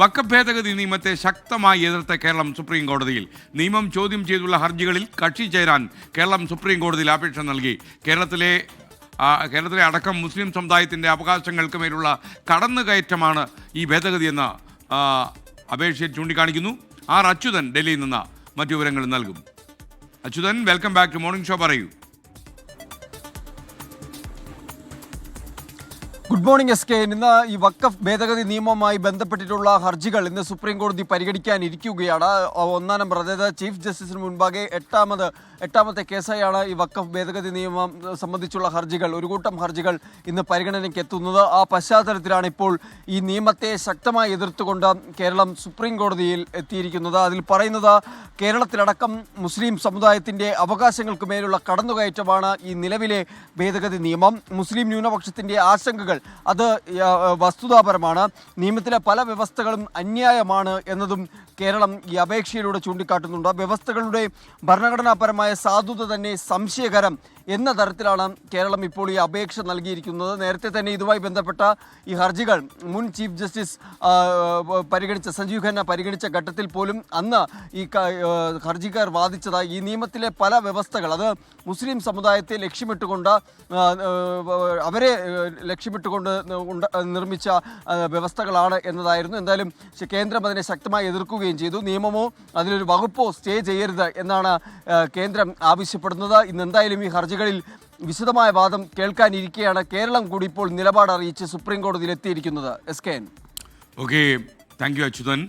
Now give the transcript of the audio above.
വഖഫ് ഭേദഗതി നിയമത്തെ ശക്തമായി എതിർത്ത കേരളം സുപ്രീം കോടതിയിൽ. നിയമം ചോദ്യം ചെയ്തുള്ള ഹർജികളിൽ കക്ഷി ചേരാൻ കേരളം സുപ്രീം കോടതിയിൽ അപേക്ഷ നൽകി. കേരളത്തിലെ അടക്കം മുസ്ലിം സമുദായത്തിൻ്റെ അവകാശങ്ങൾക്ക് മേലുള്ള കടന്നുകയറ്റമാണ് ഈ ഭേദഗതി എന്ന അപേക്ഷയിൽ ചൂണ്ടിക്കാണിക്കുന്നു. ആർ അച്യുതൻ ഡൽഹിയിൽ നിന്ന് മറ്റു വിവരങ്ങൾ നൽകും. Achyuthan, welcome back to morning show. പറയൂ. Good morning S K. ഇന്ന് ഈ വഖഫ് ഭേദഗതി നിയമവുമായി ബന്ധപ്പെട്ടിട്ടുള്ള ഹർജികൾ ഇന്ന് സുപ്രീം കോടതി പരിഗണിക്കാനിരിക്കുകയാണ്. ഒന്നാം നമ്പർ, അതായത് ചീഫ് ജസ്റ്റിസിന് മുൻപാകെ എട്ടാമത്തെ കേസായാണ് ഈ വഖഫ് ഭേദഗതി നിയമം സംബന്ധിച്ചുള്ള ഹർജികൾ, ഒരു കൂട്ടം ഹർജികൾ ഇന്ന് പരിഗണനയ്ക്ക് എത്തുന്നത്. ആ പശ്ചാത്തലത്തിലാണ് ഇപ്പോൾ ഈ നിയമത്തെ ശക്തമായി എതിർത്തുകൊണ്ട് കേരളം സുപ്രീം കോടതിയിൽ എത്തിയിരിക്കുന്നത്. അതിൽ പറയുന്നത് കേരളത്തിലടക്കം മുസ്ലിം സമുദായത്തിൻ്റെ അവകാശങ്ങൾക്ക് മേലുള്ള കടന്നുകയറ്റമാണ് ഈ നിലവിലെ ഭേദഗതി നിയമം. മുസ്ലിം ന്യൂനപക്ഷത്തിൻ്റെ ആശങ്കകൾ അത് വസ്തുതാപരമാണ്. നിയമത്തിലെ പല വ്യവസ്ഥകളും അന്യായമാണ് എന്നതും കേരളം ഈ അപേക്ഷയിലൂടെ ചൂണ്ടിക്കാട്ടുന്നുണ്ട്. വ്യവസ്ഥകളുടെ ഭരണഘടനാപരമായ സാധുത തന്നെ സംശയകരം എന്ന തരത്തിലാണ് കേരളം ഇപ്പോൾ ഈ അപേക്ഷ നൽകിയിരിക്കുന്നത്. നേരത്തെ തന്നെ ഇതുമായി ബന്ധപ്പെട്ട ഈ ഹർജികൾ മുൻ ചീഫ് ജസ്റ്റിസ് സഞ്ജീവ് ഖന്ന പരിഗണിച്ച ഘട്ടത്തിൽ പോലും അന്ന് ഈ ഹർജിക്കാർ വാദിച്ചത് ഈ നിയമത്തിലെ പല വ്യവസ്ഥകൾ അത് മുസ്ലിം സമുദായത്തെ ലക്ഷ്യമിട്ടുകൊണ്ട് നിർമ്മിച്ച വ്യവസ്ഥകളാണ് എന്നതായിരുന്നു. എന്തായാലും കേന്ദ്രം അതിനെ ശക്തമായി എതിർക്കുകയും ചെയ്തു. നിയമമോ അതിലൊരു വകുപ്പോ സ്റ്റേ ചെയ്യരുത് എന്നാണ് കേന്ദ്രം ആവശ്യപ്പെടുന്നത്. ഇന്ന് എന്തായാലും ഈ ഹർജികളിൽ വിശദമായ വാദം കേൾക്കാനിരിക്കെയാണ് കേരളം കൂടി ഇപ്പോൾ നിലപാട് അറിയിച്ച് സുപ്രീം കോടതിയിൽ എത്തിയിരിക്കുന്നത്. S K N. Okay, thank you Achuthan.